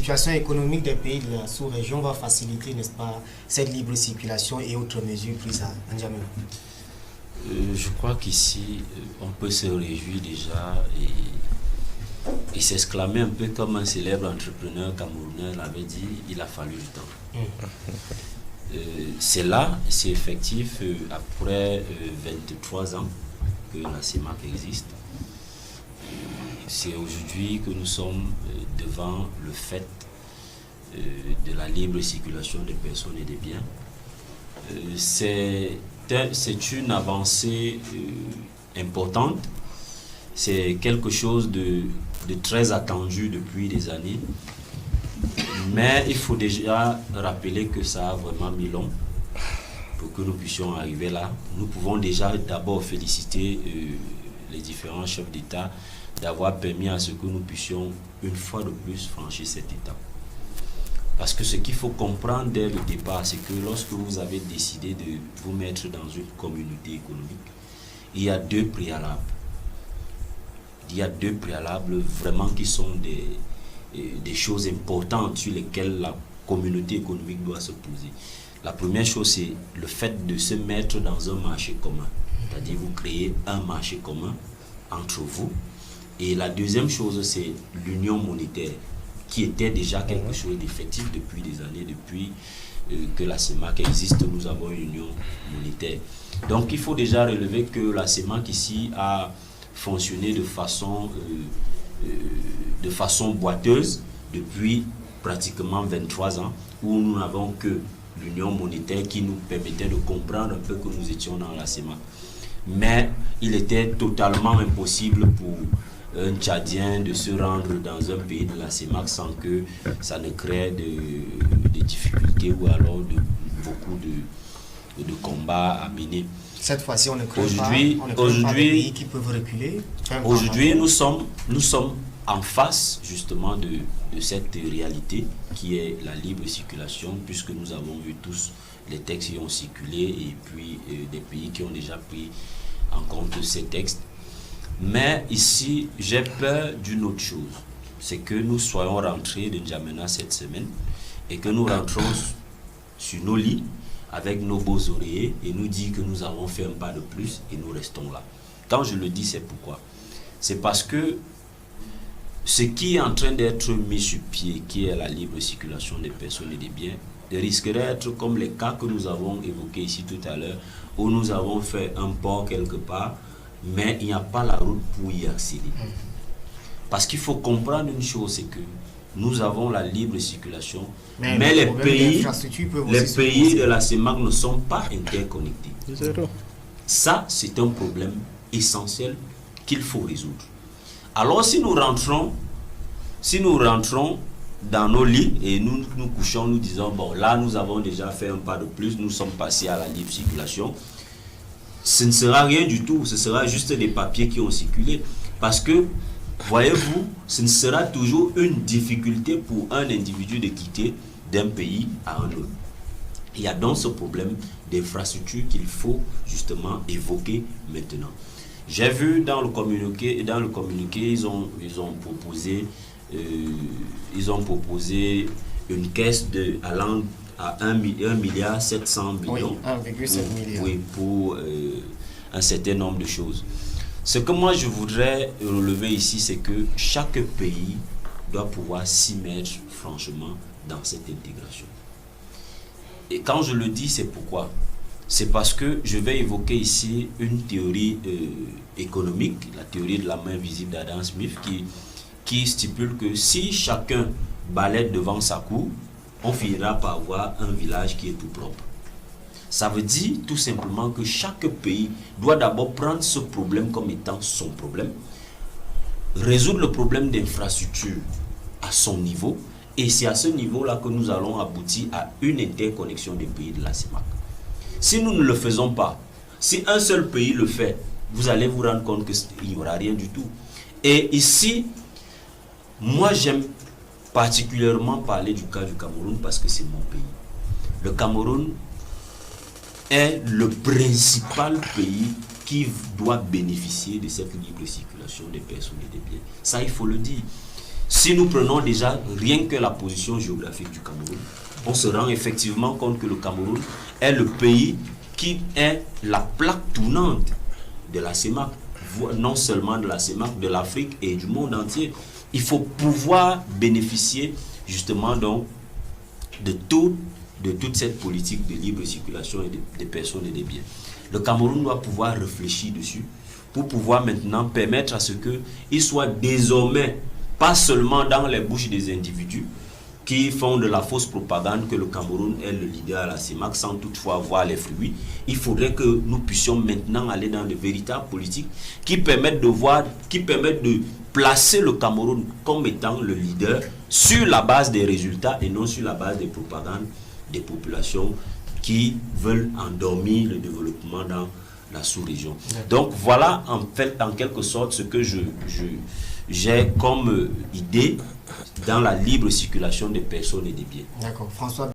situation économique des pays de la sous-région va faciliter, n'est-ce pas, cette libre circulation et autres mesures prises à N'Djamena? Je crois qu'ici, on peut se réjouir déjà et s'exclamer un peu comme un célèbre entrepreneur camerounais l'avait dit, il a fallu du temps. C'est là, c'est effectif, après 23 ans que la CEMAC existe. C'est aujourd'hui que nous sommes devant le fait de la libre circulation des personnes et des biens. C'est une avancée importante, c'est quelque chose de très attendu depuis des années, mais il faut déjà rappeler que ça a vraiment mis long pour que nous puissions arriver là. Nous pouvons déjà d'abord féliciter les différents chefs d'État d'avoir permis à ce que nous puissions une fois de plus franchir cette étape. Parce que ce qu'il faut comprendre dès le départ, c'est que lorsque vous avez décidé de vous mettre dans une communauté économique, il y a deux préalables. Il y a deux préalables vraiment qui sont des choses importantes sur lesquelles la communauté économique doit se poser. La première chose, c'est le fait de se mettre dans un marché commun. C'est-à-dire vous créez un marché commun entre vous. Et la deuxième chose, c'est l'union monétaire, qui était déjà quelque chose d'effectif depuis des années, depuis que la CEMAC existe, nous avons une union monétaire. Donc il faut déjà relever que la CEMAC ici a fonctionné de façon boiteuse depuis pratiquement 23 ans, où nous n'avons que l'union monétaire qui nous permettait de comprendre un peu que nous étions dans la CEMAC. Mais il était totalement impossible pour un Tchadien de se rendre dans un pays de la CEMAC sans que ça ne crée de difficultés ou alors beaucoup de combats à mener. Cette fois-ci, on ne crée pas des pays qui peuvent reculer. Aujourd'hui, nous sommes en face justement de cette réalité qui est la libre circulation, puisque nous avons vu tous les textes qui ont circulé et puis des pays qui ont déjà pris en compte ces textes. Mais ici, j'ai peur d'une autre chose, c'est que nous soyons rentrés de N'Djamena cette semaine et que nous rentrons sur nos lits avec nos beaux oreillers et nous disons que nous avons fait un pas de plus et nous restons là. Quand je le dis, c'est pourquoi? C'est parce que ce qui est en train d'être mis sur pied, qui est la libre circulation des personnes et des biens, risquerait d'être comme les cas que nous avons évoqués ici tout à l'heure, où nous avons fait un port quelque part, mais il n'y a pas la route pour y accéder. Parce qu'il faut comprendre une chose, c'est que nous avons la libre circulation, mais les pays de la CEMAC ne sont pas interconnectés. Ça, c'est un problème essentiel qu'il faut résoudre. Alors si nous rentrons dans nos lits et nous nous couchons, nous disons, bon là nous avons déjà fait un pas de plus, nous sommes passés à la libre circulation, ce ne sera rien du tout, ce sera juste des papiers qui ont circulé. Parce que, voyez-vous, ce ne sera toujours une difficulté pour un individu de quitter d'un pays à un autre. Il y a donc ce problème d'infrastructure qu'il faut justement évoquer maintenant. J'ai vu dans le communiqué, ils ont proposé une caisse allant à 1,7 milliard. Oui, 1,7 milliard. Oui, pour un certain nombre de choses. Ce que moi je voudrais relever ici, c'est que chaque pays doit pouvoir s'y mettre franchement dans cette intégration. Et quand je le dis, c'est pourquoi? C'est parce que je vais évoquer ici une théorie économique, la théorie de la main visible d'Adam Smith, qui stipule que si chacun balaie devant sa cour, on finira par avoir un village qui est tout propre. Ça veut dire tout simplement que chaque pays doit d'abord prendre ce problème comme étant son problème, résoudre le problème d'infrastructure à son niveau, et c'est à ce niveau-là que nous allons aboutir à une interconnexion des pays de la CEMAC. Si nous ne le faisons pas, si un seul pays le fait, vous allez vous rendre compte qu'il n'y aura rien du tout. Et ici, moi j'aime particulièrement parler du cas du Cameroun parce que c'est mon pays. Le Cameroun est le principal pays qui doit bénéficier de cette libre circulation des personnes et des biens. Ça, il faut le dire. Si nous prenons déjà rien que la position géographique du Cameroun, on se rend effectivement compte que le Cameroun est le pays qui est la plaque tournante de la CEMAC, non seulement de la CEMAC, de l'Afrique et du monde entier. Il faut pouvoir bénéficier justement donc de toute cette politique de libre circulation des personnes et des biens. Le Cameroun doit pouvoir réfléchir dessus pour pouvoir maintenant permettre à ce qu'il soit désormais pas seulement dans les bouches des individus qui font de la fausse propagande que le Cameroun est le leader à la CEMAC sans toutefois voir les fruits. Il faudrait que nous puissions maintenant aller dans de véritables politiques qui permettent de placer le Cameroun comme étant le leader sur la base des résultats et non sur la base des propagandes des populations qui veulent endormir le développement dans la sous-région. Donc voilà en fait en quelque sorte ce que j'ai comme idée dans la libre circulation des personnes et des biens. D'accord. François.